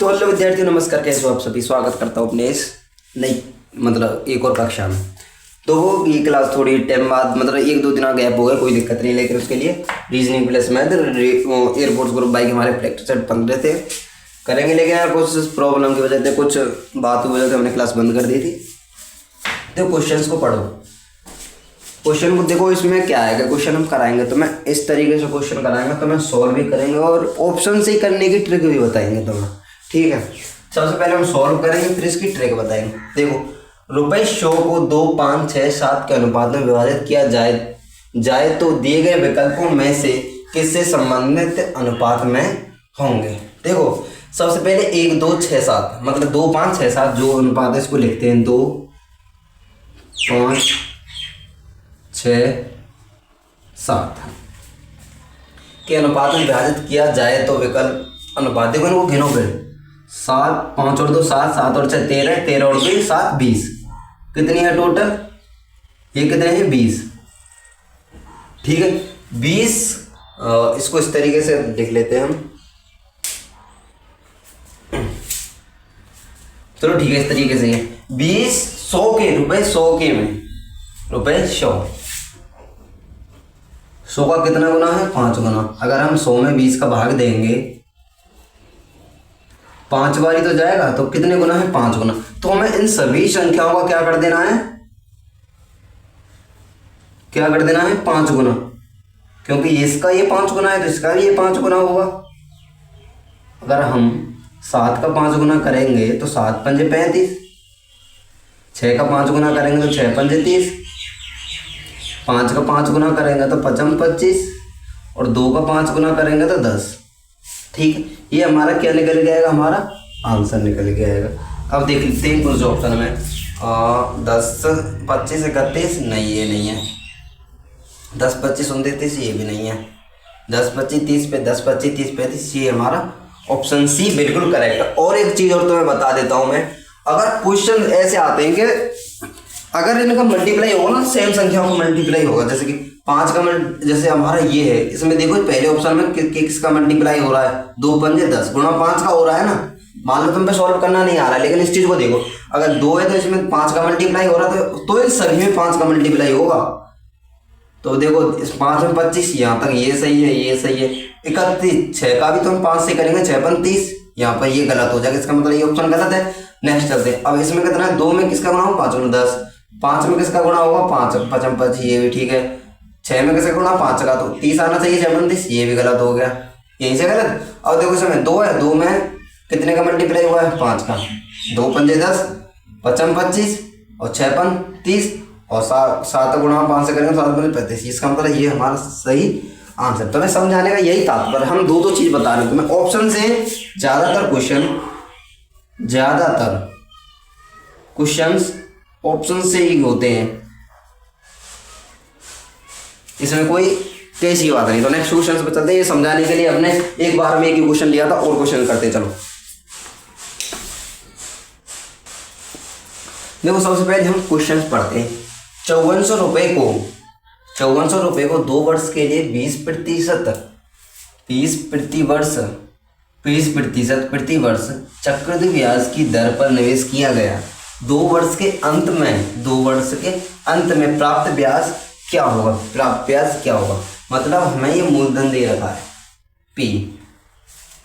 तो हेलो विद्यार्थियों, नमस्कार। कैसे हो आप सभी? स्वागत करता हूँ अपने इस नई एक और कक्षा में। तो वो ये क्लास थोड़ी टाइम बाद एक दो दिन गैप हो गया, कोई दिक्कत नहीं, लेकिन उसके लिए reasoning plus math air force group bike हमारे प्रैक्टिस बन रहे थे, करेंगे। लेकिन यार कुछ प्रॉब्लम की वजह से, कुछ बात की वजह से हमने क्लास बंद कर दी थी। तो क्वेश्चंस को पढ़ो, क्वेश्चन को देखो। इसमें क्या है कि क्वेश्चन हम कराएंगे तो मैं इस तरीके से क्वेश्चन कराएंगे, तो मैं सॉल्व भी करेंगे और ऑप्शन से ही करने की ट्रिक भी बताएंगे तुम्हें, ठीक है। सबसे पहले हम सॉल्व करेंगे, फिर इसकी ट्रिक बताएंगे। देखो, ₹100 को 2, 5, 6, 7 के अनुपात में विभाजित किया जाए तो दिए गए विकल्पों में से किससे संबंधित अनुपात में होंगे। देखो, सबसे पहले 1, 2, 6, 7 2, 5, 6, 7 जो अनुपात है इसको लिखते हैं। 2, 5, 6, 7 के अनुपात में विभाजित किया जाए तो विकल्प अनुपात, देखो इनको गिनो फिर। 7, 5 और 2 7, 7 और 6 13, 13 और 2 7, 20। कितनी है टोटल? ये कितने हैं? 20, ठीक है। 20 इसको इस तरीके से लिख लेते हैं हम। चलो ठीक है, इस तरीके से 20 100 के रुपए, 100 के में रुपए 100 का कितना गुना है? 5 गुना। अगर हम 100 में 20 का भाग देंगे, 5 बारी तो जाएगा, तो कितने गुना है? 5 गुना। तो हमें इन सभी संख्याओं का क्या कर देना है? 5 गुना, क्योंकि इसका ये 5 गुना है तो इसका भी ये 5 गुना होगा। अगर हम 7 का 5 गुना करेंगे तो 7 पंजे 35, 6 का 5 गुना करेंगे तो 6 पंजे 30, 5 का 5 गुना करेंगे तो 5 25, और 2 का 5 गुना करेंगे तो 10, ठीक है। ये हमारा क्या निकल के आएगा? हमारा आंसर निकल के आएगा। अब देख लेते हैं कुछ ऑप्शन में। 10, 25, 31, नहीं ये नहीं है। 10, 25, 29, ये भी नहीं है। 10, 25, 30 पे 10, 25, 30, 35, ये हमारा ऑप्शन सी बिल्कुल करेक्ट है। और एक चीज़ और तुम्हें बता देता हूँ मैं, अगर क्वेश्चन ऐसे आते हैं कि अगर इनका मल्टीप्लाई होगा ना, सेम संख्याओं का मल्टीप्लाई होगा, जैसे कि 5 का जैसे हमारा ये है, इसमें देखो पहले ऑप्शन में किसका मल्टीप्लाई हो रहा है? 2 पंजे 10 गुणा 5 का हो रहा है ना। मान लो तुम पे सॉल्व करना नहीं आ रहा है, लेकिन इस चीज को देखो, अगर 2 है तो इसमें 5 का मल्टीप्लाई हो रहा है, तो इन सभी में 5 का मल्टीप्लाई होगा। तो देखो, इस 5 में 25, यहाँ तक ये सही है, ये सही है। 31, 6 का भी तो हम 5 से करेंगे, 6 पंजे 30, यहाँ पर ये गलत हो जाएगा, इसका मतलब ये ऑप्शन गलत है। नेक्स्ट चलते हैं। अब इसमें कितना है? 2 में किसका गुणा होगा? 5 गुना 10, 5 में किसका गुणा होगा? 5, 5 25, ये भी ठीक है। 6 में किसका गुणा? 5 का, तो 30 आना चाहिए, 6 30, ये भी गलत हो गया, यहीं से गलत। अब देखो इसमें 2 है, 2 में कितने का मल्टीप्लाई हुआ है? 5 का। 2 पंजे 10, 5 25, और 6 30, और 7 गुणा 5 से करेंगे 7 पंजे 35। इसका मतलब ये हमारा सही आंसर। तो मैं समझाने का यही तात्पर्य, हम दो चीज बता रहे हैं तुम्हें। ऑप्शन से ज्यादातर क्वेश्चंस ऑप्शन से ही होते हैं, इसमें कोई कैसी बात नहीं। तो नेक्स्ट क्वेश्चन पे चलते हैं। ये समझाने के लिए हमने एक बार में एक ही क्वेश्चन लिया था, और क्वेश्चन करते चलो। देखो, सबसे पहले हम क्वेश्चन पढ़ते हैं। 5400 रुपए को 2 वर्ष के लिए 20% प्रति वर्ष चक्रवृद्धि ब्याज की दर पर निवेश किया गया। 2 वर्ष के अंत में प्राप्त ब्याज क्या होगा? मतलब हमें ये मूलधन दे रखा है P,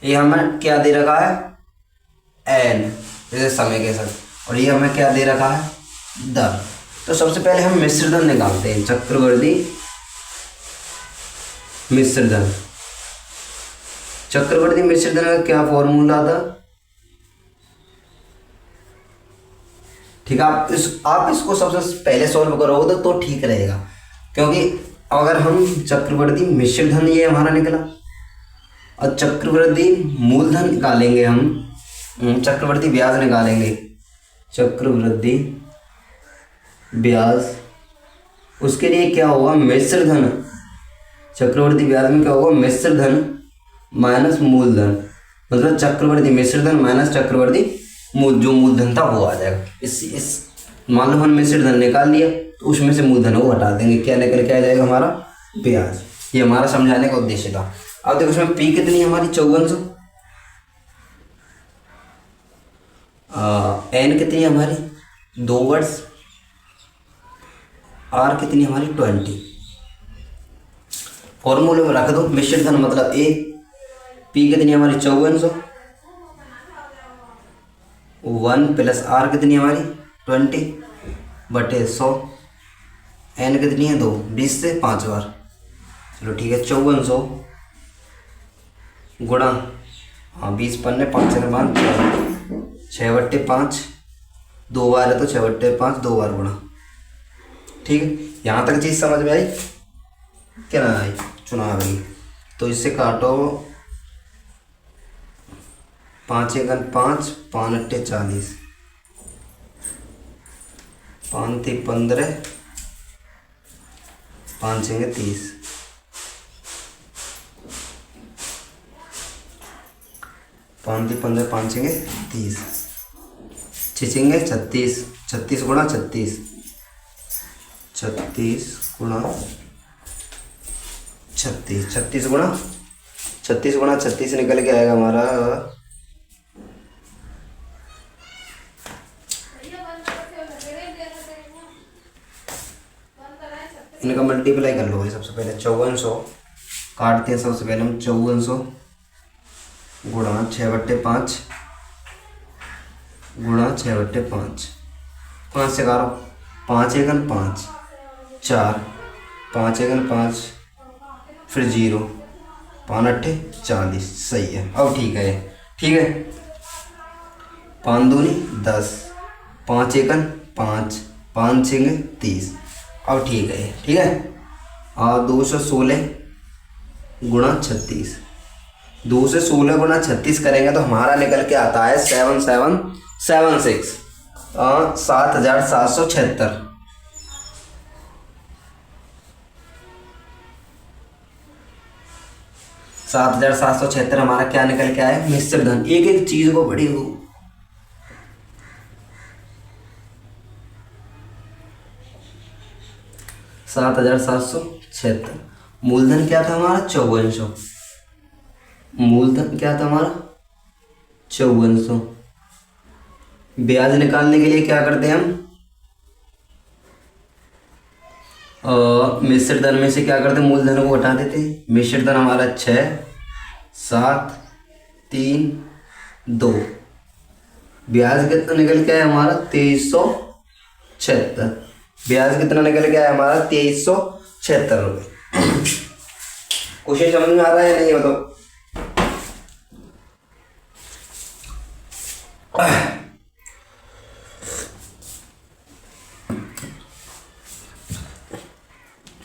ये हमें क्या दे रखा है? N, जैसे समय के साथ, और ये हमें क्या दे रखा है? दर। तो सबसे पहले हम मिश्र धन निकालते हैं। चक्रवृद्धि मिश्र धन का क्या फॉर्मूला था? ठीक है, आप इसको सबसे पहले सॉल्व करोगे तो ठीक रहेगा, क्योंकि अगर हम चक्रवृद्धि मिश्र धन ये हमारा निकला, और चक्रवृद्धि मूलधन निकालेंगे, हम चक्रवृद्धि ब्याज निकालेंगे, चक्रवृद्धि ब्याज, उसके लिए क्या होगा? मिश्र धन। चक्रवृद्धि ब्याज में क्या होगा? मिश्र धन माइनस मूलधन, मतलब चक्रवृद्धि मिश्र धन माइनस चक्रवृद्धि जो मूलधन था वो आ जाएगा। इस मान लो हमने मिश्र धन निकाल लिया, तो उसमें से मूलधन को हटा देंगे, क्या निकल के आ जाएगा? हमारा ब्याज। ये हमारा समझाने का उद्देश्य था। अब देखो इसमें पी कितनी है हमारी? 5400। एन कितनी है हमारी 2 वर्ड्स, आर कितनी है हमारी 20। फॉर्मूले में रख दो, मिश्रित धन मतलब ए, पी कितनी है हमारी 5400, 1 प्लस आर कितनी है हमारी 20 बटे 100, एन कितनी है 2, 20 से 5 बार। चलो ठीक है, 5400 गुणा 20 पन्ने 5 से 5 6 बट्टे 5, 2 बार है तो 6 बट्टे 5 2 बार गुणा। ठीक है, यहाँ तक चीज़ समझ में आई क्या ना आई? चुनाव आई तो इससे काटो, 5 एकन 5, 5 अट्टे 40, 5 थे 15, 5 छेंगे 30, 5 थे 15, 5 छेंगे 30, 6 छेंगे 36, 36 गुणा 36, 36 गुणा 36, 36 गुणा 36 निकल के आएगा हमारा, इनका मल्टीप्लाई कर लो भाई। सबसे पहले 5400 काटते हैं, सबसे पहले हम 5400 गुणा 6 बट्टे 5 गुणा 6 बट्टे 5, 5 से कारो, 5 एकन 5, 4, 5 एकन 5, फिर 0, 5 अट्ठे 40, सही है। अब ठीक है, ठीक है, 5 दूनी 10, 5 एकन 5, 5 छेंगे 30, अब ठीक है, ठीक है। 216 गुणा 36, 216 गुणा 36 करेंगे तो हमारा निकल के आता है 7776, 7776, 7776 हमारा क्या निकल के आया? मिश्र धन। एक एक चीज को बड़ी हो, सात 7776। मूलधन क्या था हमारा? 5400। मूलधन क्या था हमारा? 5400। ब्याज निकालने के लिए क्या करते हैं हम? मिश्र धन में से क्या करते हैं? मूलधन को हटा देते हैं। मिश्र धन हमारा 6 7 3 2। ब्याज कितना निकल के आया हमारा? 2376। ब्याज कितना निकल के आया हमारा? 2376 रुपये। क्वेश्चन समझ में आ रहा है नहीं? बताओ।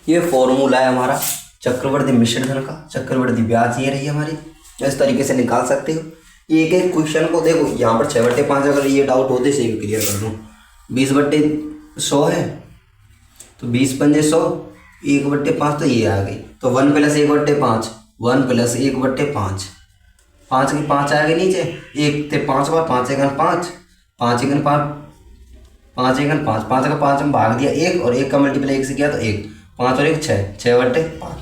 ये फॉर्मूला है हमारा चक्रवर्ती मिश्र धन का। चक्रवर्ती ब्याज ये रही हमारी, इस तरीके से निकाल सकते हो। एक एक क्वेश्चन को देखो, यहाँ पर 6/5 अगर ये डाउट होते से भी क्लियर कर दूँ। 20/100 है तो 20 पंजे 100, 1/5 तो ये आ गई। तो 1 + 1/5, 1 + 1/5, 5 की 5 आ गई नीचे, 1 थे 5 बार, 5 एकन 5, 5 एकन 5, 5 एकन 5, 5 का 5 में भाग दिया 1 और 1 का मल्टीप्लाई 1 से किया तो 1, 5 और 1 6, 6/5,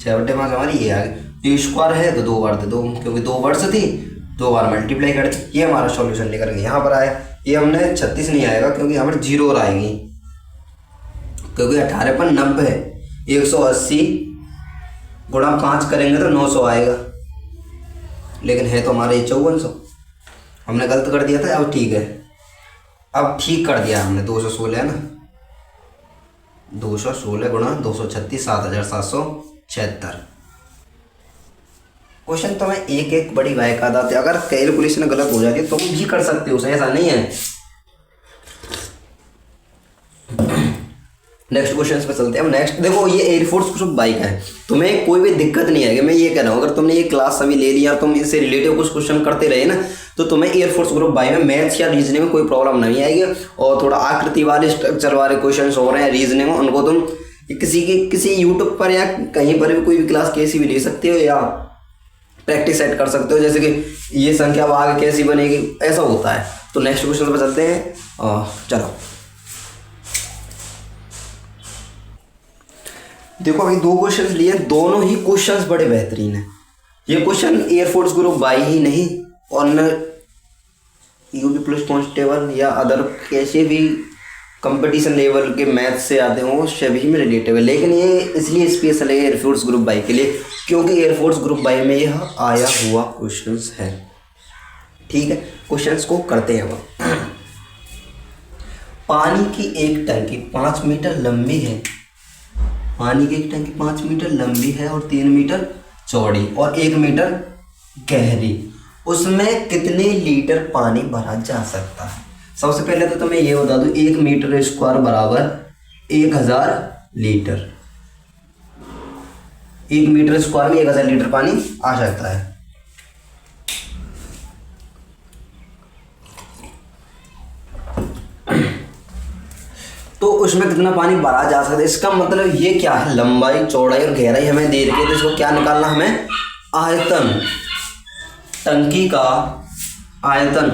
6/5 हमारी ये आ गई। ये स्क्वायर है तो 2 बार थे 2, क्योंकि 2 वर्ड्स थी 2 बार मल्टीप्लाई कर दी। ये हमारा सॉल्यूशन लेकर यहाँ पर आया। ये हमने 36 नहीं आएगा क्योंकि यहाँ पर 0 और आएगी, क्योंकि 18 पर 90 है। 180 गुणा 5 करेंगे तो 900 आएगा, लेकिन है तो हमारे 5400। हमने गलत कर दिया था। अब ठीक है, अब ठीक कर दिया हमने। 216 है ना, 216 गुणा 236, 7776। क्वेश्चन तो मैं एक एक बड़ी बाकायदा थे। अगर कैलकुलेशन गलत हो जाती है तो तुम भी कर सकते हो, ऐसा नहीं है। नेक्स्ट क्वेश्चन पे चलते हैं हम। नेक्स्ट देखो, ये एयरफोर्स ग्रुप बाइक है, तुम्हें कोई भी दिक्कत नहीं आएगी। मैं ये कह रहा हूँ, अगर तुमने ये क्लास अभी ले लिया, तुम इससे रिलेटिव कुछ क्वेश्चन करते रहे ना, तो तुम्हें एयरफोर्स ग्रुप बाइक में मैथ्स या रीजनिंग में कोई प्रॉब्लम नहीं आएगी। और थोड़ा आकृति वाले स्ट्रक्चर वाले क्वेश्चन हो रहे हैं रीजनिंग में, उनको तुम किसी यूट्यूब पर या कहीं पर भी कोई भी क्लास कैसी भी ले सकते हो, या प्रैक्टिस सेट कर सकते हो। जैसे कि ये संख्या आगे कैसी बनेगी, ऐसा होता है। तो नेक्स्ट क्वेश्चन पर चलते हैं। चलो देखो, अभी 2 क्वेश्चंस लिए, दोनों ही क्वेश्चंस बड़े बेहतरीन हैं। ये क्वेश्चन एयरफोर्स ग्रुप बाई ही नहीं और न यूपी पुलिस कांस्टेबल या अदर कैसे भी कंपटीशन लेवल के मैथ से आते हों सभी में रिलेटिव है, लेकिन ये इसलिए स्पेशल है एयरफोर्स ग्रुप बाई के लिए क्योंकि एयरफोर्स ग्रुप बाई में यह आया हुआ क्वेश्चंस है। ठीक है, क्वेश्चंस को करते हैं अब। पानी की एक टंकी 5 मीटर लंबी है, पानी की एक टंकी 5 मीटर लंबी है और 3 मीटर चौड़ी और 1 मीटर गहरी, उसमें कितने लीटर पानी भरा जा सकता है? सबसे पहले तो मैं ये बता दूं 1 मीटर स्क्वायर बराबर 1000 लीटर। 1 मीटर स्क्वायर में 1000 लीटर पानी आ सकता है। तो उसमें कितना पानी भरा जा सकता है, इसका मतलब ये क्या है, लंबाई चौड़ाई और गहराई हमें दे रखी है, तो इसको क्या निकालना हमें, आयतन, टंकी का आयतन,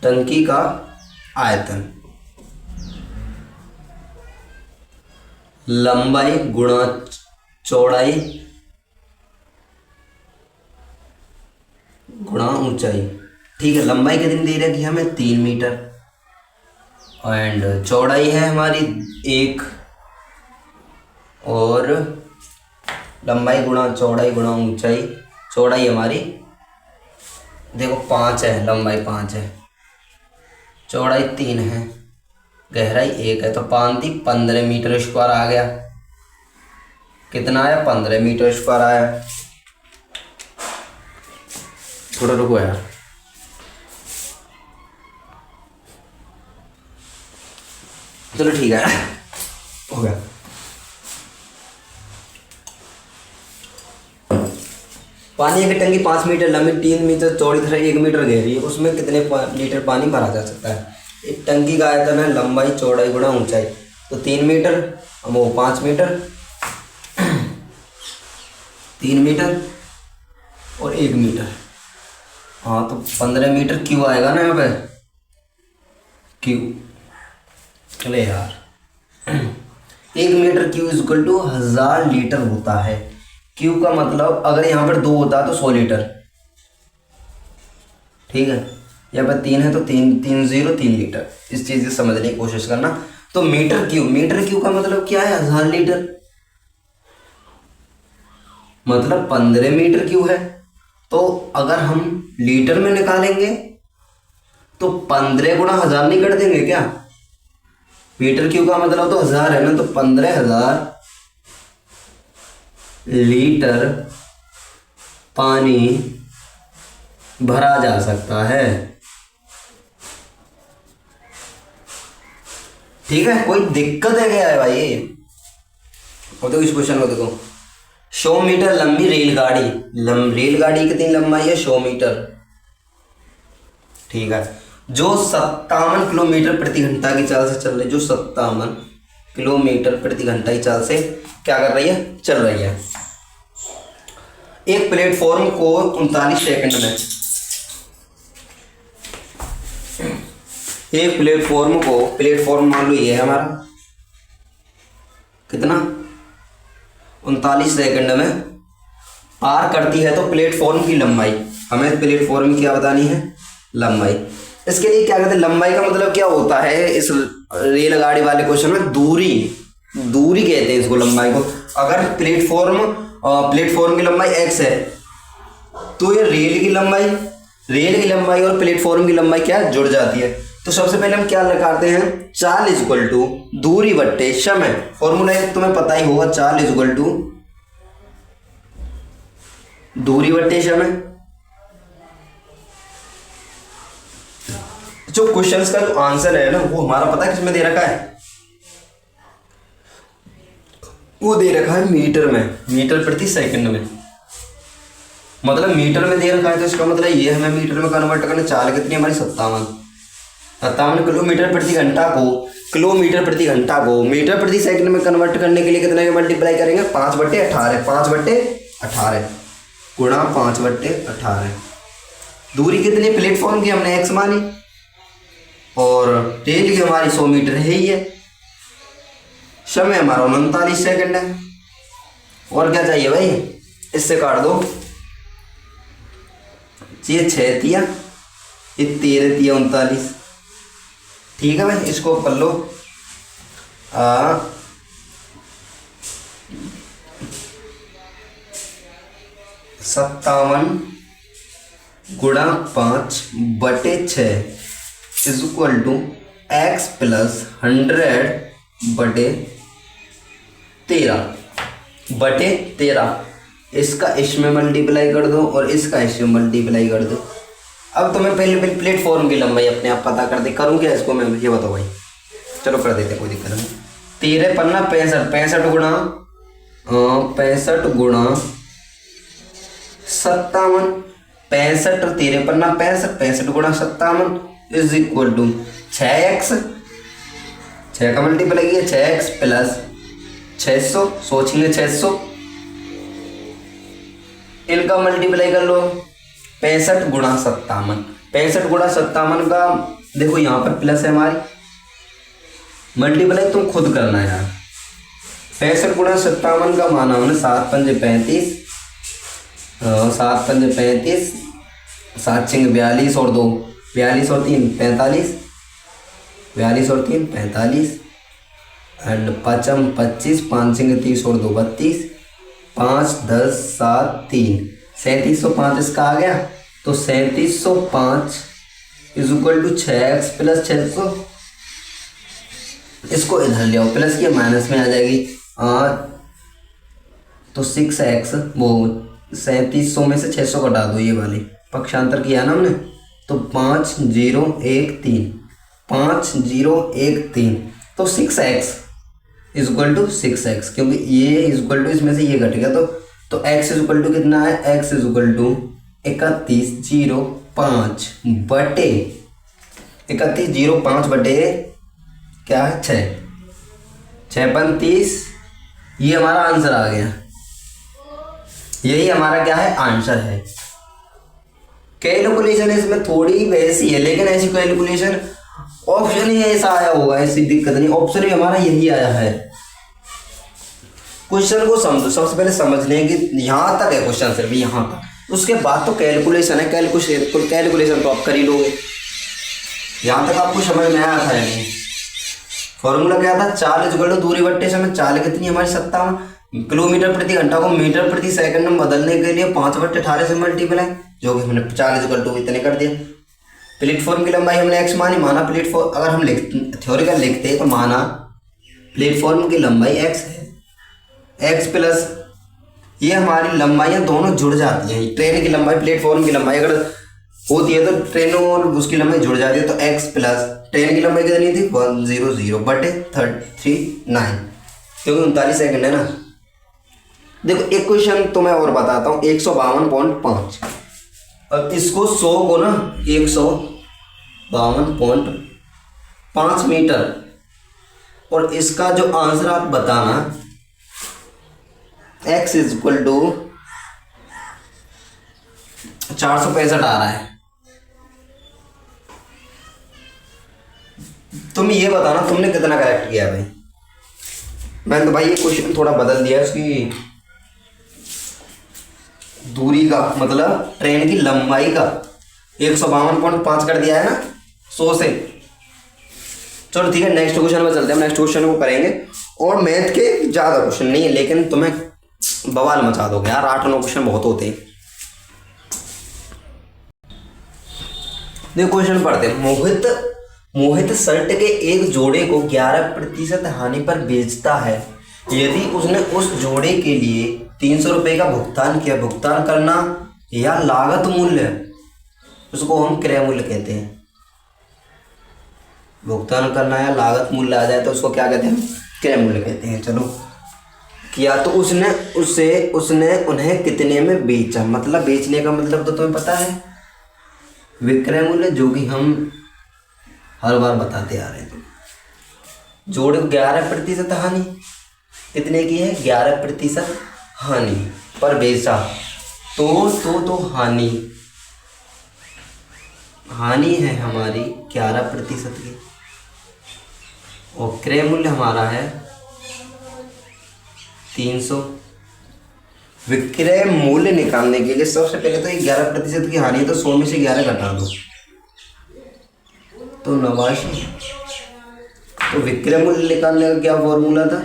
टंकी का आयतन, लंबाई गुणा चौड़ाई गुणा ऊंचाई। ठीक है, लंबाई कितनी दे रखी है हमें 3 मीटर एंड चौड़ाई है हमारी 1 और लंबाई गुणा चौड़ाई गुणा ऊंचाई, चौड़ाई हमारी देखो 5 है, लंबाई 5 है, चौड़ाई 3 है, गहराई 1 है, तो 15 मीटर स्क्वायर आ गया। कितना आया, 15 मीटर स्क्वायर आया। थोड़ा रुको यार, चलो ठीक है, हो गया। पानी की टंकी 5 मीटर लंबी, 3 मीटर चौड़ी तथा 1 मीटर गहरी है, उसमें कितने लीटर पानी भरा जा सकता है? एक टंकी का आयतन है लंबाई चौड़ाई गुणा ऊंचाई, तो 3 मीटर, वो 5 मीटर, 3 मीटर और 1 मीटर, हाँ तो 15 मीटर क्यू आएगा ना यहाँ पे, क्यू। चले यार 1 metre cube is equal to 1000 litre होता है। क्यू का मतलब अगर यहाँ पर 2 होता है तो 100 लीटर। ठीक है, यहाँ पर 3 है तो 3 लीटर। इस चीज़ को समझने की कोशिश करना। तो मीटर क्यू का मतलब क्या है, 1000 लीटर, मतलब 15 मीटर क्यू है। तो अगर हम लीटर में निकालेंगे तो 15 गुणा 1000 नहीं कर देंगे क्या? मीटर क्यू का मतलब तो 1000 है ना, तो 15000 लीटर पानी भरा जा सकता है। ठीक है, कोई दिक्कत है क्या है भाई? और तो इस क्वेश्चन को देखो, 100 मीटर लंबी रेलगाड़ी, रेलगाड़ी कितनी लंबाई है, 100 मीटर। ठीक है, जो 57 किलोमीटर प्रति घंटा की चाल से चल रही, जो 57 किलोमीटर प्रति घंटा की चाल से क्या कर रही है, चल रही है। एक प्लेटफॉर्म को 39 सेकंड में, एक प्लेटफॉर्म मान लो ये है हमारा, कितना 39 सेकंड में पार करती है, तो प्लेटफॉर्म की लंबाई, हमें प्लेटफॉर्म की क्या बतानी है, लंबाई। इसके लिए क्या कहते हैं, लंबाई का मतलब क्या होता है इस रेलगाड़ी वाले क्वेश्चन में, दूरी कहते हैं इसको, लंबाई को। अगर प्लेटफॉर्म की लंबाई x है तो ये रेल की लंबाई और प्लेटफॉर्म की लंबाई क्या जुड़ जाती है। तो सबसे पहले हम क्या लगाते हैं, चाल इज इक्वल टू दूरी बट्टे समय। फॉर्मूला तुम्हें पता ही होगा, चाल इज इक्वल टू दूरी बट्टे समय। जो क्वेश्चंस का जो आंसर है ना, वो हमारा पता है किसमें दे रखा है, वो दे रखा है मीटर में, मीटर प्रति सेकंड में। मतलब मीटर में दे रखा है तो इसका मतलब ये हमें मीटर में कन्वर्ट करने, चाल कितनी हमारी 57 किलोमीटर प्रति घंटा को मीटर प्रति सेकंड में कन्वर्ट करने के लिए कितने में मल्टीप्लाई करेंगे, 5/18 5/18 गुणा 5/18। दूरी कितनी, प्लेटफॉर्म की हमने x मानी और रेल की हमारी 100 मीटर है ही है। समय हमारा 39 सेकंड है। और क्या चाहिए भाई, इससे काट दो, ये 6 तिया ये 13 3 39। ठीक है भाई, इसको कर लो 57 गुणा 5 बटे 6 is equal to x plus 100 बटे 13 इसका इसमें मल्टीप्लाई कर दो और इसका इसमें मल्टीप्लाई कर दो। अब तुम्हें पहले प्लेटफॉर्म की लंबाई अपने आप पता कर दे। करूँ क्या इसको मैं, ये बताओ भाई। चलो कर देते, कोई दिक्कत नहीं। 13 पन्ना 65, 65 गुणा 57, 65 13 पन्ना 65, 65 गुणा 57 इज इक्वल टू 6x, 6 का मल्टीप्लाई किया 6x प्लस 600, सोचेंगे 600, इनका मल्टीप्लाई कर लो 65 गुणा 57, 65 गुणा 57 का देखो यहाँ पर प्लस है हमारी, मल्टीप्लाई तुम खुद करना है यार। 65 गुणा 57 का माना हमने 7 पंजे 35, 7 पंजे 35, 7 छिंग 42 और 2 42 और 3 45, 42 और 3 45 एंड 5 25, 5 छिंग 30 और 2 32, 5 10 7 3 3705 इसका आ गया। तो 3705 is equal to 6x plus 600, इसको इधर ले आओ, प्लस की माइनस में आ जाएगी। तो 6x वो 3700 में से 600 घटा दो, ये वाली पक्षांतर किया ना हमने, तो 5013, 5013, तो 6x is equal to 6x, क्योंकि ये इज इक्वल टू इसमें से ये घट गया, तो x इज इक्वल टू कितना है, x इज इक्वल टू 3105 बटे 3105 बटे क्या है 6 35, ये हमारा आंसर आ गया। यही हमारा क्या है, आंसर है। कैलकुलेशन इसमें थोड़ी वैसी है, लेकिन ऐसी कैलकुलेशन ऑप्शन ही ऐसा आया होगा, ऐसी दिक्कत नहीं, ऑप्शन ही हमारा यही आया है। क्वेश्चन को समझो, सबसे पहले समझने की यहाँ तक है क्वेश्चन, सिर्फ यहाँ तक, उसके बाद तो कैलकुलेशन है। कैलकुलेशन तो आप कर ही लोगे। यहाँ तक आपको समझ में आया था या नहीं? फॉर्मूला क्या था, चाल इज इक्वल टू दूरी बट्टे समय, चाल कितनी हमारी 57, किलोमीटर प्रति घंटा को मीटर प्रति सेकंड में बदलने के लिए 5/18 से मल्टीप्लाई, जो कि हमने चाल इज इक्वल टू इतने कर दिया। प्लेटफॉर्म की लंबाई हमने x मानी, माना प्लेटफॉर्म, अगर हम थ्योरिकल लिखते तो माना प्लेटफॉर्म की लंबाई x है, x प्लस ये हमारी लंबाइयाँ दोनों जुड़ जाती हैं। ट्रेन की लंबाई प्लेटफॉर्म की लंबाई अगर होती है तो ट्रेन और उसकी लंबाई जुड़ जाती है, तो x प्लस ट्रेन की लंबाई कितनी थी 100 बटे 339, क्योंकि 39 सेकंड है ना। देखो एक क्वेश्चन तो मैं और बताता हूँ, 152.5, अब इसको 100 को ना 152.5 मीटर, और इसका जो आंसर आप बताना x इज इक्वल टू 465 आ रहा है। तुम ये बताना तुमने कितना करेक्ट किया भाई। मैंने तो भाई ये क्वेश्चन थोड़ा बदल दिया, उसकी दूरी का मतलब ट्रेन की लंबाई का 152.5 कर दिया है ना 100 से। चलो ठीक है, नेक्स्ट क्वेश्चन में चलते हैं। नेक्स्ट क्वेश्चन को करेंगे, और मैथ के ज़्यादा क्वेश्चन नहीं है, लेकिन तुम्हें बवाल मचा दोगे यार, 8-9 क्वेश्चन बहुत होते हैं। देखो क्वेश्चन पढ़ते हैं। मोहित शर्ट के एक जोड़े को 11% हानि पर बेचता है। यदि उसने उस जोड़े के लिए 300 रुपये का भुगतान किया, भुगतान करना या लागत मूल्य, उसको हम क्रय मूल्य कहते हैं। भुगतान करना या लागत मूल्य आ जाए तो उसको क्या कहते हैं, क्रय मूल्य कहते हैं। चलो किया, तो उसने उन्हें कितने में बेचा, मतलब बेचने का मतलब तो तुम्हें पता है, विक्रय मूल्य, जो कि हम हर बार बताते आ रहे हैं। जोड़े को 11% हानि, कितने की है 11% हानि पर बेचा, तो हानि है हमारी 11% की, और क्रय मूल्य हमारा है 300। विक्रय मूल्य निकालने के लिए सबसे पहले तो 11% की हानि है, तो 100 में से 11 घटा दो, तो 89। तो विक्रय मूल्य निकालने का क्या फॉर्मूला था?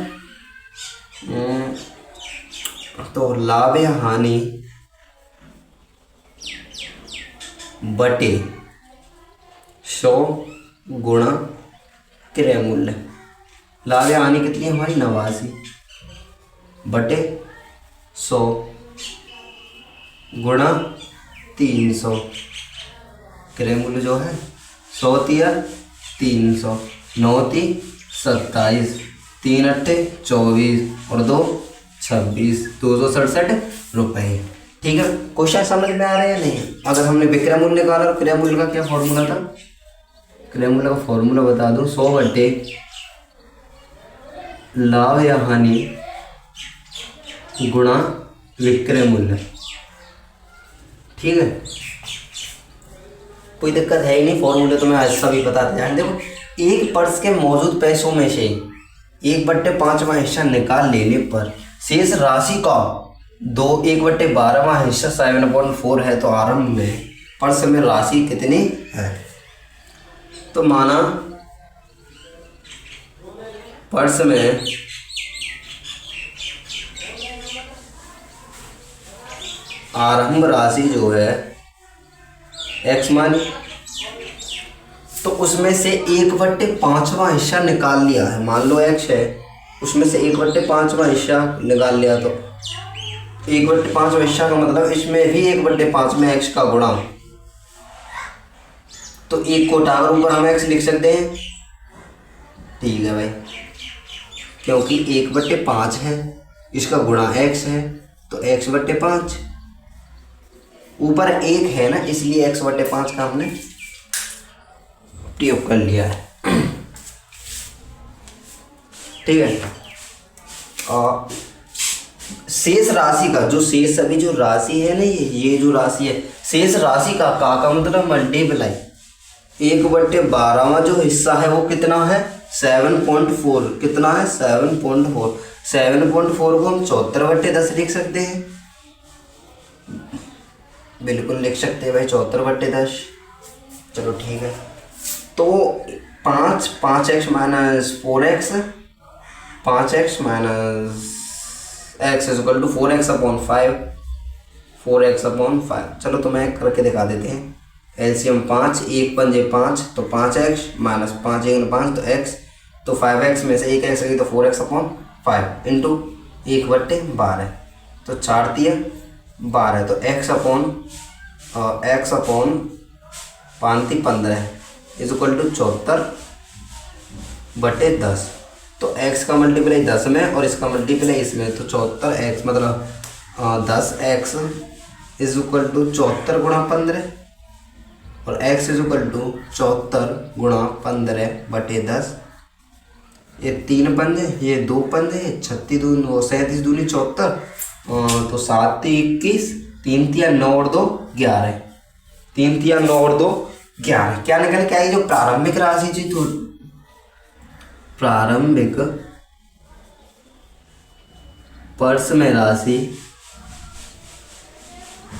तो लाभ या हानि बटे 100 गुणा क्रय मूल्य। लाभ या हानि कितनी है हमारी? 89 बटे 100 गुणा 300। क्रय मूल्य जो है 100 तिया 300, 9 ती 27, 3 अट्ठे 24 और 2 26, 267 रुपये। ठीक है, क्वेश्चन समझ में आ रहे हैं नहीं? अगर हमने विक्रय मूल्य निकाला और क्रय मूल्य का क्या फॉर्मूला था? क्रय मूल्य का फॉर्मूला बता दूं, 100 बटे लाभ या हानि गुणा विक्रय मूल्य। ठीक है, कोई दिक्कत है ही नहीं, फॉर्मूले तो मैं आज सभी बताते जाएंगे। देखो, एक पर्स के मौजूद पैसों में से 1/5वां हिस्सा निकाल लेने पर शेष राशि का 1/12वां हिस्सा 7/4 है, तो आरंभ में पर्स में राशि कितनी है? तो माना पर्स में आरंभ राशि जो है x मानी, तो उसमें से 1/5वां हिस्सा निकाल लिया है। मान लो x है, उसमें से 1/5वां हिस्सा निकाल लिया, तो 1/5वां हिस्सा का मतलब इसमें भी 1/5 में x का गुणा। तो एक को उठाकर ऊपर हम x लिख सकते हैं। ठीक है भाई, क्योंकि 1/5 है, इसका गुणा x है, तो x/5। ऊपर 1 है ना, इसलिए x/5 का हमने प्रयोग कर लिया है। ठीक है, और शेष राशि का जो शेष अभी जो राशि है ना, ये जो राशि है, शेष राशि का मतलब मल्टीप्लाई 1/12वां जो हिस्सा है वो कितना है? 7.4। कितना है? 7.4। 7.4 को हम 74/10 लिख सकते हैं। बिल्कुल लिख सकते हैं भाई, 74/10। चलो ठीक है, तो 5x minus 4x, 5x minus x is equal to 4x/5, 4x/5। चलो तो मैं करके दिखा देते हैं। एलसीएम 5, 1 पंजे 5, तो 5x माइनस 5 1 5, तो x, तो 5x में से 1 x गई, तो 4x/5 इंटू 1/12, तो 4 तिया 12, तो x/5 15 इज इक्वल टू 74/10। तो x का मल्टीप्लाई 10 में और इसका मल्टीप्लाई इसमें, तो 74x मतलब 10x इज इक्वल टू 74 गुणा 15, और x इज इक्वल टू 74 गुणा 15/10। ये 3 पंजे, ये 2 पंजे, 36 दूनी 37 दूनी 74, तो 7 × 21, 3 तिया 9 और 2 11, 3 तिया 9 और 2 11। क्या निकल के आई? जो प्रारंभिक राशि थी, तो प्रारंभिक पर्स में राशि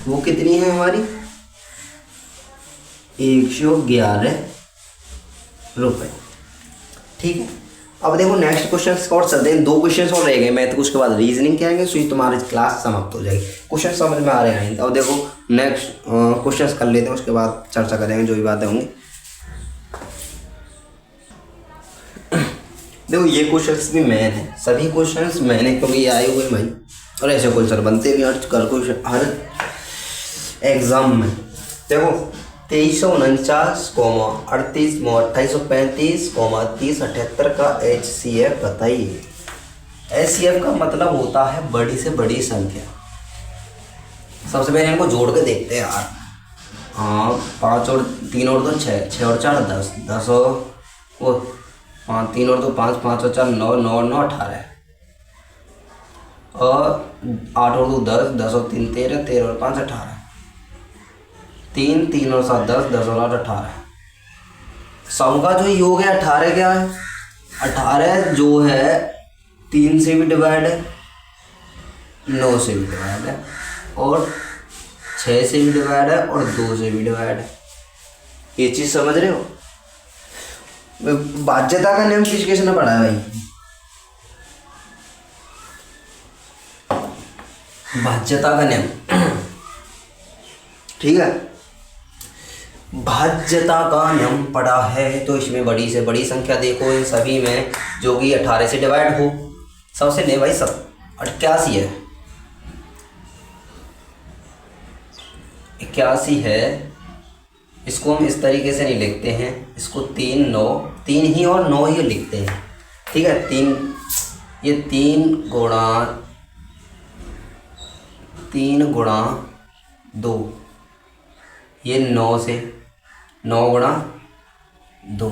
वो कितनी है हमारी? 111 रुपये। ठीक है, अब देखो नेक्स्ट क्वेश्चन और चलते हैं। 2 क्वेश्चन और रह गए मैथ के, उसके बाद रीजनिंग क्या आएंगे, तो तुम्हारी क्लास समाप्त हो जाएगी। क्वेश्चन समझ में आ रहे हैं? अब देखो नेक्स्ट क्वेश्चन कर लेते हैं, उसके बाद चर्चा करेंगे जो भी बातें होंगी। देखो ये क्वेश्चंस भी मैन है, सभी क्वेश्चंस मैंने, क्योंकि ये आए हुए भाई, और ऐसे क्वेश्चन बनते भी हर एग्जाम में। देखो 2349, 38, 2835, 3078 का HCF बताइए। HCF का मतलब होता है बड़ी से बड़ी संख्या। सबसे पहले इनको जोड़ के देखते हैं यार। हाँ, 5 और 3 और 2 6, 6 और 4 10, 10 और वो 5 3 और 2 5, 5 और 4 9, 9 और 9 18, और 8 और 2 10, 10 और 3 13, 13 और 5 18, 3 3 और 7 10, 10 और 8 18। सम का जो योग है 18 क्या है? 18 जो है 3 से भी डिवाइड है, 9 से भी डिवाइड है, और 6 से भी डिवाइड है, और 2 से भी डिवाइड है। ये चीज़ समझ रहे हो? भाज्यता का नियम किसने पढ़ा है भाई? भाज्यता का नियम, ठीक है, भाज्यता का नियम पढ़ा है। तो इसमें बड़ी से बड़ी संख्या देखो इन सभी में जो कि 18 से डिवाइड हो। सबसे नहीं भाई 81 है, 81 है। इसको हम इस तरीके से नहीं लिखते हैं, इसको 3 9 3 ही और 9 ही लिखते हैं, ठीक है। 3 ये 3 गुणा 2, ये 9 से 9 गुणा 2,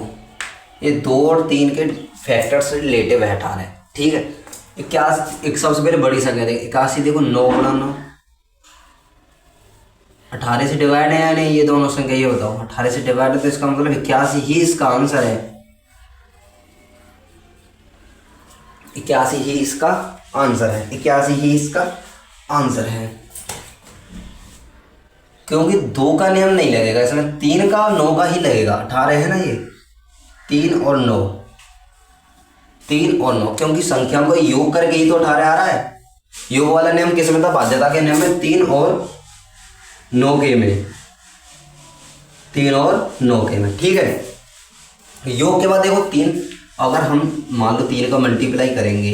ये 2 और 3 के फैक्टर से रिलेटिव है 18, ठीक है। 81 एक सबसे पहले बड़ी संख्या देखो, 81 देखो 9 गुणा 9, 18 से डिवाइड है या नहीं ये दोनों संख्या, ये बताओ। 18 से डिवाइड है तो इसका मतलब 81 ही इसका आंसर है, 81 ही इसका आंसर है, 81 ही इसका आंसर है। क्योंकि 2 का नियम नहीं लगेगा इसमें, 3 का और 9 का ही लगेगा। 18 है ना ये, 3 और 9, 3 और 9, क्योंकि संख्या को योग करके ही तो 18 आ रहा है। योग वाला नियम किस में था? भाज्यता के नियम में 3 और 9 के में, 3 और 9 के में, ठीक है। योग के बाद देखो 3, अगर हम मान लो 3 का मल्टीप्लाई करेंगे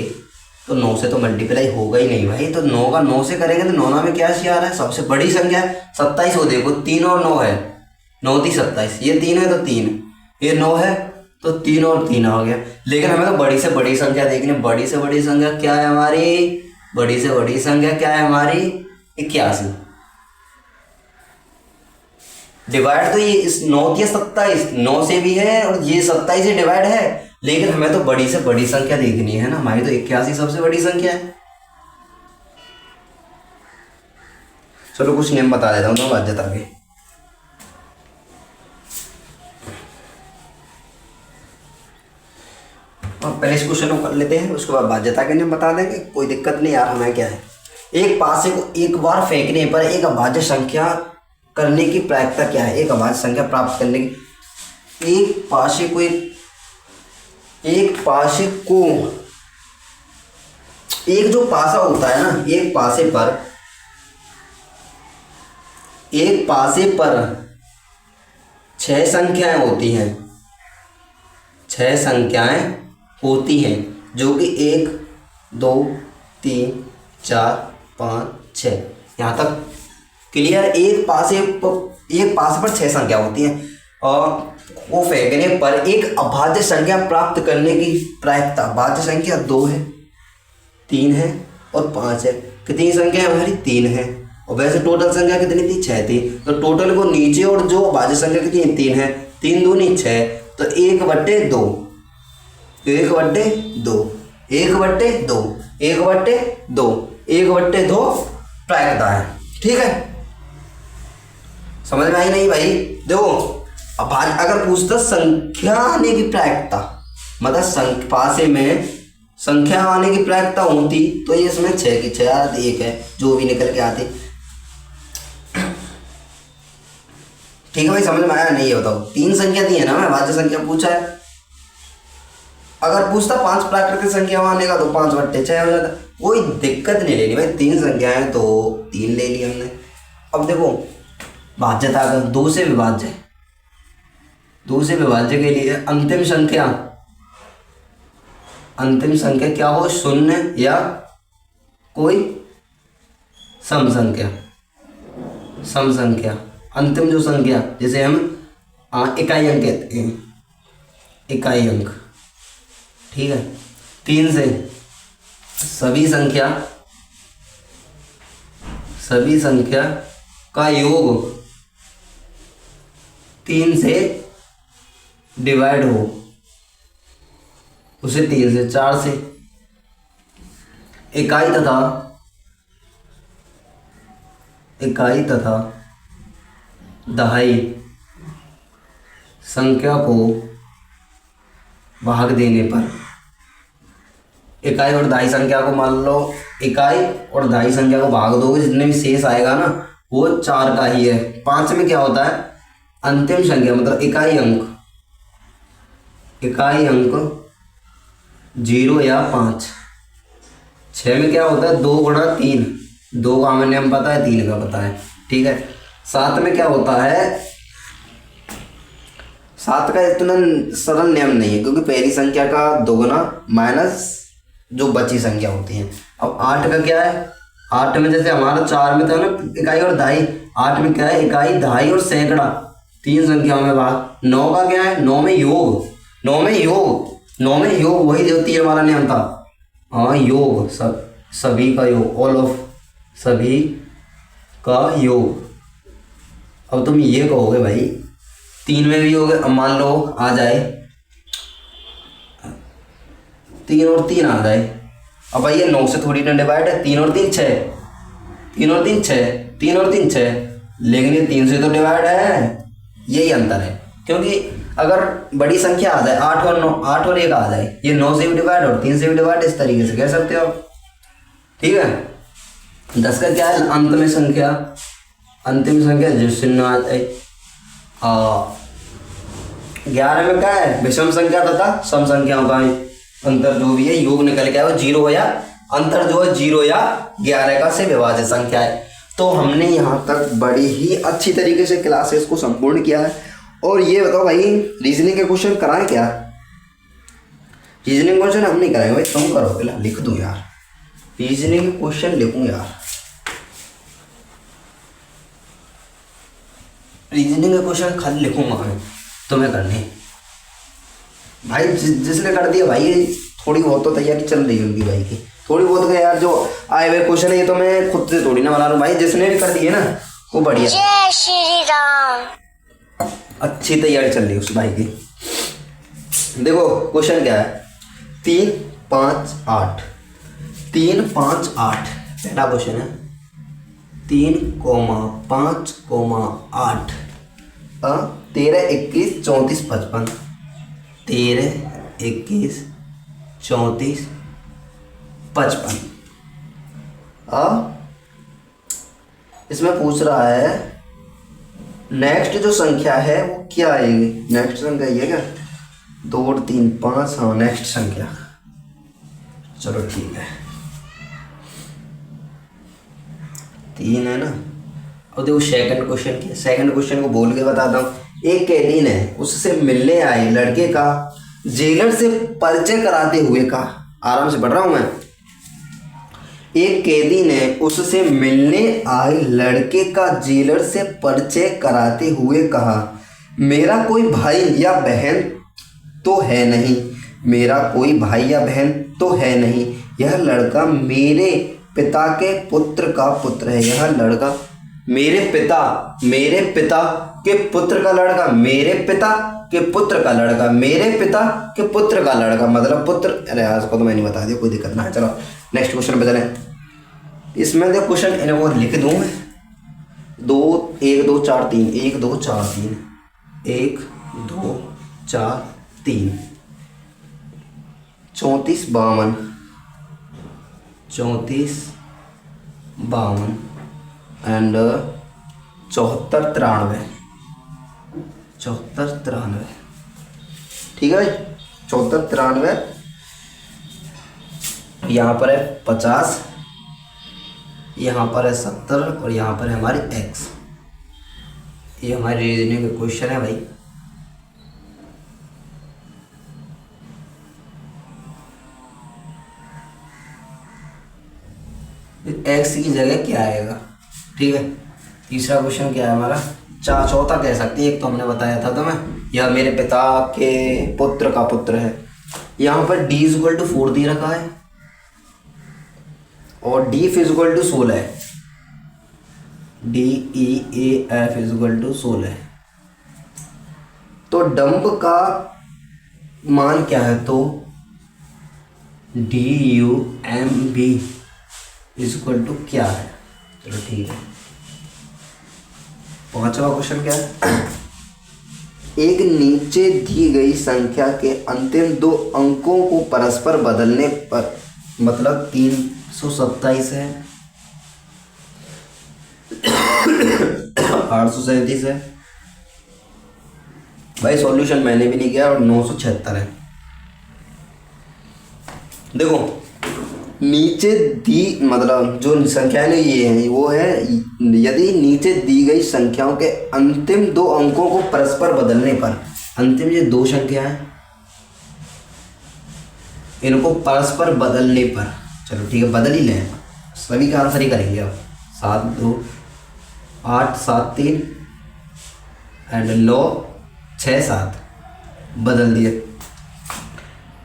तो 9 से तो मल्टीप्लाई होगा ही नहीं भाई, तो 9 का 9 से करेंगे तो 9 में क्या आ रहा है? सबसे बड़ी संख्या है 27 हो, देखो 3 और 9 है, 9 3 27, ये 3 है तो 3, ये 9 है तो 3 और 3 आ गया। लेकिन हमें तो बड़ी से बड़ी संख्या देखनी है। बड़ी से बड़ी संख्या क्या है हमारी? बड़ी से बड़ी संख्या क्या है हमारी? 81। डिवाइड तो ये इस 9 के 27, 9 से भी है और ये 27 से डिवाइड है, लेकिन हमें तो बड़ी से बड़ी संख्या देखनी है ना, हमारी तो 81 सबसे बड़ी संख्या है। चलो कुछ नियम बता देता हूँ तो भाज्यता के। पहले इस क्वेश्चन को कर लेते हैं, उसके बाद भाज्यता के नियम बता देंगे, कोई दिक्कत नहीं यार। हमें क्या है, एक पासे को एक बार फेंकने पर एक अभाज्य संख्या करने की प्रायिकता क्या है? एक अभाज्य संख्या प्राप्त करने की, एक पासे को एक जो पासा होता है ना, एक पासे पर 6 संख्याएं होती हैं, 6 संख्याएं होती हैं जो कि 1 2 3 4 5 6, यहाँ तक क्लियर। एक पासे पर 6 संख्या होती हैं और वो फेंकने पर एक अभाज्य संख्या प्राप्त करने की प्रायिकता, भाज्य संख्या 2 है, 3 है और 5 है। कितनी संख्या है हमारी? 3 है। और वैसे टोटल संख्या कितनी थी? 6 थी। तो टोटल को नीचे और जो भाज्य संख्या कितनी? 3 है, 3 दूनी 6, तो 1/2, 1/2, 1/2, 1/2 प्रायिकता है, ठीक है। समझ में आई नहीं भाई? देखो अगर पूछता संख्या आने की प्रायिकता, मतलब पासे में संख्या आने की प्रायिकता होती तो ये इसमें 6 की 6 1 है, जो भी निकल के आती। ठीक है भाई, समझ में आया नहीं? ये बताओ, 3 संख्या दी है ना, मैं भाज्य संख्या पूछा है। अगर पूछता 5 प्राकृतिक संख्या आने का तो 5/6 हो जाता, कोई दिक्कत नहीं लेनी भाई। 3 संख्याएं तो 3 ले ली हमने। अब देखो भाज्यता का 2 से विभाज्य, 2 से विभाज्य के लिए अंतिम संख्या क्या हो? 0 या कोई सम संख्या, अंतिम जो संख्या जिसे हम इकाई अंक कहते हैं, इकाई अंक, ठीक है। 3 से सभी संख्या का योग 3 से डिवाइड हो, उसे 3 से 4 से इकाई तथा दहाई संख्या को भाग देने पर, इकाई और दहाई संख्या को मान लो, इकाई और दहाई संख्या को भाग दोगे, जितने भी शेष आएगा ना वो 4 का ही है। 5 में क्या होता है? अंतिम संख्या मतलब इकाई अंक, इकाई अंक 0 या 5। 6 में क्या होता है 2 गुणा 3, 2 का हमें नियम पता है, 3 का पता है, ठीक है। 7 में क्या होता है, 7 का इतना सरल नियम नहीं है क्योंकि पहली संख्या का दोगुना माइनस जो बची संख्या होती है। अब 8 का क्या है, 8 में जैसे हमारा 4 में था ना इकाई और दहाई, 8 में क्या है इकाई, दहाई और सैकड़ा, 3 संख्याओं में भाग। 9 का क्या है, 9 में योग, 9 में योग, 9 में योग, वही जो 3 वाला नियम था, हाँ योग, सभी का योग, ऑल ऑफ, सभी का योग। अब तुम ये कहोगे भाई 3 में भी योग, अब मान लो आ जाए 3 और 3 आ जाए, अब भाई ये 9 से थोड़ी ना डिवाइड है, 3 और 3 6, 3 और 3 6, 3 और 3 6, लेकिन ये 3 से तो डिवाइड है, यही अंतर है। क्योंकि अगर बड़ी संख्या आ जाए 8 और 9, 8 और 1 आ जाए, ये 9 से भी डिवाइड और 3 से भी डिवाइड, इस तरीके से कह सकते हो आप, ठीक है। 10 का क्या है, अंत में संख्या, अंतिम संख्या जिससे न आ जाए। 11 में क्या है, विषम संख्या तथा सम संख्याओं का अंतर जो भी है योग निकल के आए वो 0 या अंतर जो है 0 या 11 का से विभाजित संख्या है। तो हमने यहाँ तक बड़ी ही अच्छी तरीके से क्लासेस को संपूर्ण किया है। और ये बताओ भाई रीजनिंग के क्वेश्चन कराएं क्या, रीजनिंग क्वेश्चन हम नहीं कराएंगे भाई, तुम करो, पहले लिख दूँ यार, रीजनिंग के क्वेश्चन लिखूँ यार, रीजनिंग के क्वेश्चन खाली लिखूंगा मैं, तुम्हें करने भाई, जिसने कर दिया भाई, थोड़ी बहुत तो तैयारी चल रही है उनकी भाई की, थोड़ी बहुत का यार जो आए हुए क्वेश्चन है ये तो मैं खुद से थोड़ी ना बना रहा हूँ भाई, जिसने भी कर दिए ना वो बढ़िया, जय श्री राम, अच्छी तैयारी चल रही है उस भाई की। देखो क्वेश्चन क्या है, 3 5 8, 3 5 8 पहला क्वेश्चन है, 3, 5, 8, 13 21 34 55, 13 21 34 55। इसमें पूछ रहा है नेक्स्ट जो संख्या है वो क्या आएगी, नेक्स्ट संख्या ये क्या, 2 और 3 5, हाँ नेक्स्ट संख्या, चलो ठीक है 3 है ना। और देखो सेकंड क्वेश्चन क्या, सेकंड क्वेश्चन को बोल के बताता हूँ। एक कैदी ने उससे मिलने आए लड़के का जेलर से परिचय कराते हुए कहा, आराम से पढ़ रहा हूँ मैं, एक कैदी ने उससे मिलने आए लड़के का जेलर से परिचय कराते हुए कहा, मेरा कोई भाई या बहन तो है नहीं, मेरा कोई भाई या बहन तो है नहीं, यह लड़का मेरे पिता के पुत्र का पुत्र है, यह लड़का मेरे पिता के पुत्र का लड़का, मेरे पिता के पुत्र का लड़का, मेरे पिता के पुत्र का लड़का, मतलब पुत्र, अरे यार इसको तो मैंने बता दिया, कोई दिक्कत ना है। चलो नेक्स्ट क्वेश्चन पे चलें। इसमें देखो क्वेश्चन इन्हें वो लिख दूँ मैं, 1 2 4 3, 1 2 4 3, 1 2 4 3, 34 52, 34 52 एंड 74 93, 74 93, ठीक है भाई 74 93, यहाँ पर है 50, यहाँ पर है 70 और यहाँ पर है हमारी x। ये हमारी रीजनिंग का क्वेश्चन है भाई। x की जगह क्या आएगा, ठीक है। तीसरा क्वेश्चन क्या है हमारा, चौथा कह सकते हैं, एक तो हमने बताया था तुम्हें, यह मेरे पिता के पुत्र का पुत्र है। यहाँ पर d = 4 दे रखा है और d = 16 है, DEAF = 16। तो डंब का मान क्या है, तो DUMB = क्या है, चलो ठीक है। पांचवा क्वेश्चन क्या है, एक नीचे दी गई संख्या के अंतिम 2 अंकों को परस्पर बदलने पर, मतलब 327 है 837 है भाई सॉल्यूशन मैंने भी नहीं किया और 976 है। देखो नीचे दी मतलब जो संख्या है ये है वो है, यदि नीचे दी गई संख्याओं के अंतिम दो अंकों को परस्पर बदलने पर, अंतिम ये दो संख्या है इनको परस्पर बदलने पर, चलो ठीक है बदल ही लें, सभी का आंसर ही करेंगे अब। 7 2 8 7 3 एंड 9 6 7 बदल दिए।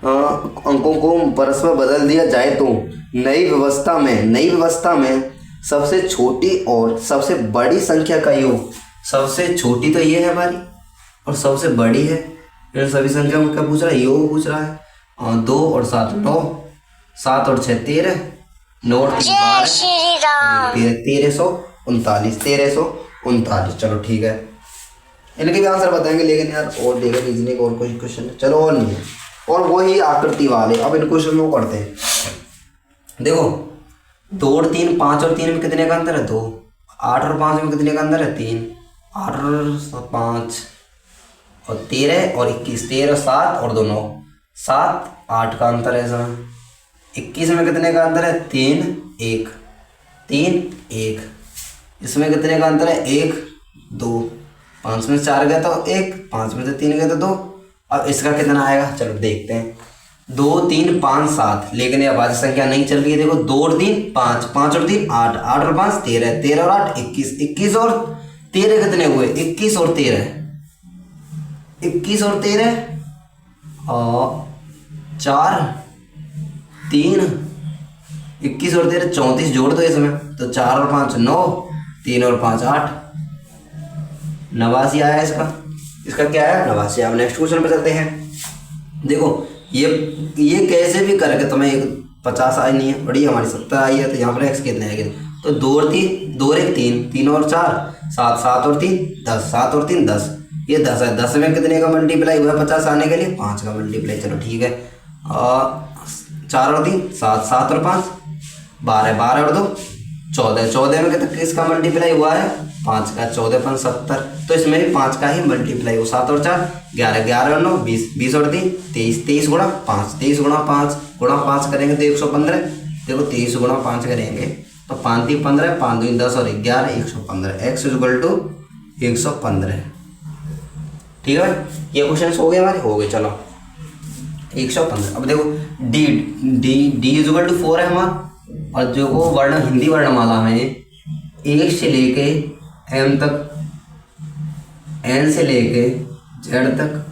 अंकों को परस्पर बदल दिया जाए तो नई व्यवस्था में सबसे छोटी और सबसे बड़ी संख्या का योग, सबसे छोटी तो ये है हमारी और सबसे बड़ी है, इन सभी संख्याओं का पूछ रहा है, योग पूछ रहा है। 2 और 7 9, 7 और 6 13, 9 और 3 जय श्री राम। 1339। चलो ठीक है, इनके भी आंसर बताएंगे लेकिन यार और देखें रीजनिंग और कुछ क्वेश्चन, चलो और नहीं है और वही आकृति वाले। अब इन क्वेश्चन को करते हैं। देखो 2 और 3, 5 और 3 में कितने का अंतर है 2, 8 और 5 में कितने का अंतर है 3, 8 और 5 और 13 और 21, 13 7 और 2 9, 7 8 का अंतर है सर। 21 में कितने का अंतर है 3 1, 3 1, इसमें कितने का अंतर है 1 2, 5 में से 4 गया तो 1, 5 में से 3 गया तो 2। अब इसका कितना आएगा चलो देखते हैं। 2 3 5 7, लेकिन ये अभाज्य संख्या नहीं चल रही है। देखो 2 और 3 5, 5 और 3 8, 8 और 5 13, 13 और 8 21, 21 और 13 कितने हुए 21 और 13, 21 और 13 और 4 3, 21 और 13 34 जोड़ दो इसमें तो 4 और 5 9, 3 और 5 8, 89 आया इसका। इसका क्या है 89। अब नेक्स्ट क्वेश्चन पे चलते हैं। देखो ये कैसे भी करके तुम्हें एक 50 आई नहीं है, बड़ी हमारी 70 आई है, तो यहाँ पर x कितने आएंगे तो 2 और 3, 2 और 1 3, 3 और 4 7, 7 और 3 10, 7 और 3 10, ये 10 है। 10 में कितने का मल्टीप्लाई हुआ 50 आने के लिए 5 का मल्टीप्लाई, चलो ठीक है। 4 और 3 7, 7 और 5 12, 12 और 2 14, 14 में कितना किसका मल्टीप्लाई हुआ है 5 का, 14 5 70, तो इसमें भी 5 का ही मल्टीप्लाई हो। 7 और 4 11, 11 और 9 20, 20 और 3 23, 23 गुणा 5, 23 गुणा 5 करेंगे तो 115। देखो 23 गुणा 5 करेंगे तो 5 3 15, 5 2 10 और 11 115, x इक्वल टू 115। ठीक है ये क्वेश्चन हो गए हमारे, हो गए चलो 115। अब देखो D D D equal to 4 है हमारा, और जो वो वर्ण हिंदी वर्णमाला में 1 से लेके m तक, n से लेके z तक,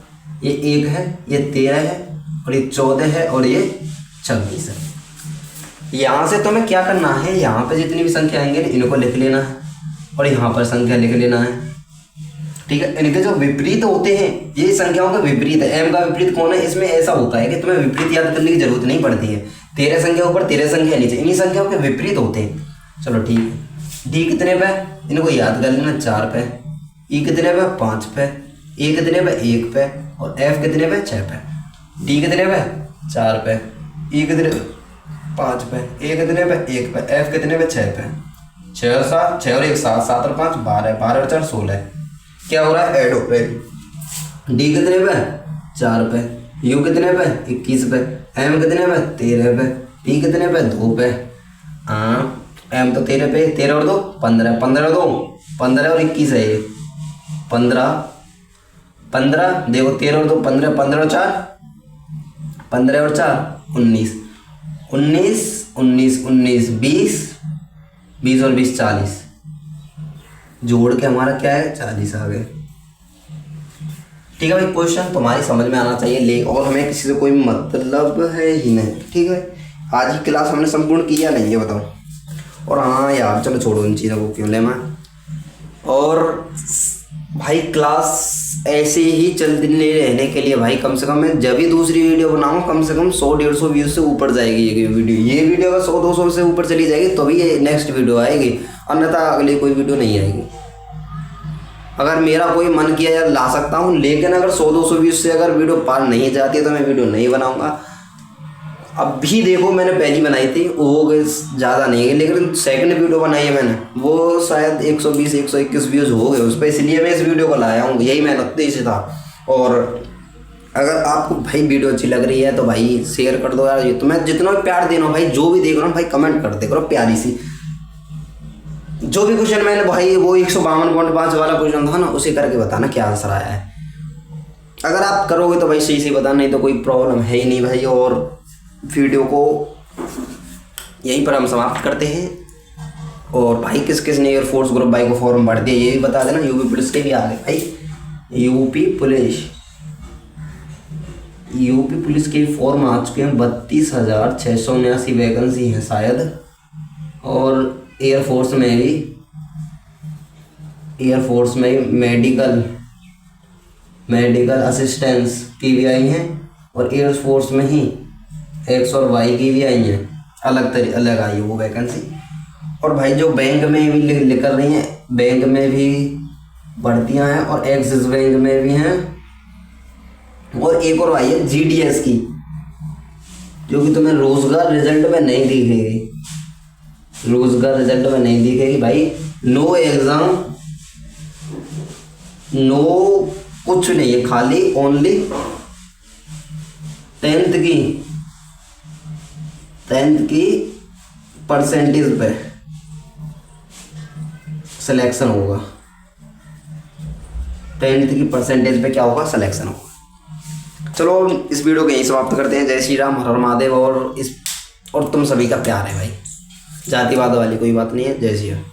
ये 1 है, ये 13 है और ये 14 है और ये 26 है। यहाँ से तुम्हें क्या करना है, यहाँ पे जितनी भी संख्या आएंगे इनको लिख लेना है और यहाँ पर संख्या लिख लेना है। ठीक है, इनके जो विपरीत होते हैं ये संख्याओं का विपरीत है। m का विपरीत कौन है, इसमें ऐसा होता है कि तुम्हें विपरीत याद करने की जरूरत नहीं पड़ती है। 13 संख्या ऊपर 13 संख्या नीचे, इन्हीं संख्याओं के विपरीत होते हैं। चलो ठीक है, डी कितने पे इनको याद कर लेना 4 पे, ई कितने पे 5 पे, ए कितने पे 1 पे और एफ कितने पे 6 पे। डी कितने पे 4 पे, ई कितने 5 पे, ए कितने पे 1 पे, एफ कितने पे 6 पे। 6 और 7, 6 और 1 7, 7 और 5 12, 12 और 4 16। क्या हो रहा है ऐड हो पे। डी कितने पे 4 पे, यू कितने पे 21 पे, एम कितने पे 13 पे, पी कितने पे 2 पे। एम तो 13 पे, 13 और 2 15, 15 और 2 15 और 21 है ये 15 15। देखो 13 और 2 15, 15 और 4 15 और 4 19, 19 19 19 20, 20 और 20 40, जोड़ के हमारा क्या है 40 आ गए। ठीक है भाई, क्वेश्चन तुम्हारी समझ में आना चाहिए ले, और हमें किसी से कोई मतलब है ही नहीं। ठीक है, आज की क्लास हमने संपूर्ण किया नहीं है बताओ। और हाँ यार चलो छोड़ो इन चीज़ों को, क्यों ले मैं। और भाई क्लास ऐसे ही चलते रहने के लिए भाई कम से कम मैं जब भी दूसरी वीडियो बनाऊँ कम से कम 100-150 व्यूज से ऊपर जाएगी ये वीडियो। ये वीडियो अगर 100-200 से ऊपर चली जाएगी तो भी ये नेक्स्ट वीडियो आएगी, अन्यथा अगली कोई वीडियो नहीं आएगी। अगर मेरा कोई मन किया यार ला सकता हूँ, लेकिन अगर 100-200 व्यूज से अगर वीडियो पार नहीं जाती है तो मैं वीडियो नहीं बनाऊँगा। अब भी देखो मैंने पहली बनाई थी वो ज़्यादा नहीं है, लेकिन सेकंड वीडियो बनाई है मैंने, वो शायद 120-121 व्यूज़ हो गए उस पर, इसलिए मैं इस वीडियो को लाया हूँ। यही मेहनत से था और अगर आपको भाई वीडियो अच्छी लग रही है तो भाई शेयर कर दो यार। ये तो मैं जितना भी प्यार दे रहा हूँ भाई, जो भी देख रहा हूँ भाई कमेंट कर दे करो प्यारी सी। जो भी क्वेश्चन मैंने भाई वो 152.5 वाला क्वेश्चन था ना, उसे करके बताना क्या आंसर आया है। अगर आप करोगे तो भाई सही सही बताना, नहीं तो कोई प्रॉब्लम है ही नहीं भाई। और वीडियो को यहीं पर हम समाप्त करते हैं। और भाई किस किस ने एयरफोर्स ग्रुप भाई को फॉर्म भर दिया ये भी बता देना। यूपी पुलिस के भी आ गए भाई, यूपी पुलिस के फॉर्म आ चुके हैं। 32,679 वैकेंसी हैं शायद। और एयरफोर्स में मेडिकल असिस्टेंस की भी आई हैं। और एयरफोर्स में ही एक्स और वाई की भी आई हैं, अलग आई है वो वैकेंसी। और भाई जो बैंक में भी निकल रही हैं, बैंक में भी भर्तियां हैं और एक्सिस बैंक में भी हैं। और एक और आई है जीडीएस की, जो कि तुम्हें रोजगार रिजल्ट में नहीं दिखेगी। भाई नो एग्जाम, नो कुछ नहीं है, खाली ओनली 10th की परसेंटेज पे सिलेक्शन होगा। 10th की परसेंटेज पे क्या होगा, सिलेक्शन होगा। चलो इस वीडियो को यहीं समाप्त करते हैं। जय श्री राम, हर हर महादेव। और तुम सभी का प्यार है भाई, जातिवाद वाली कोई बात नहीं है। जय श्री राम।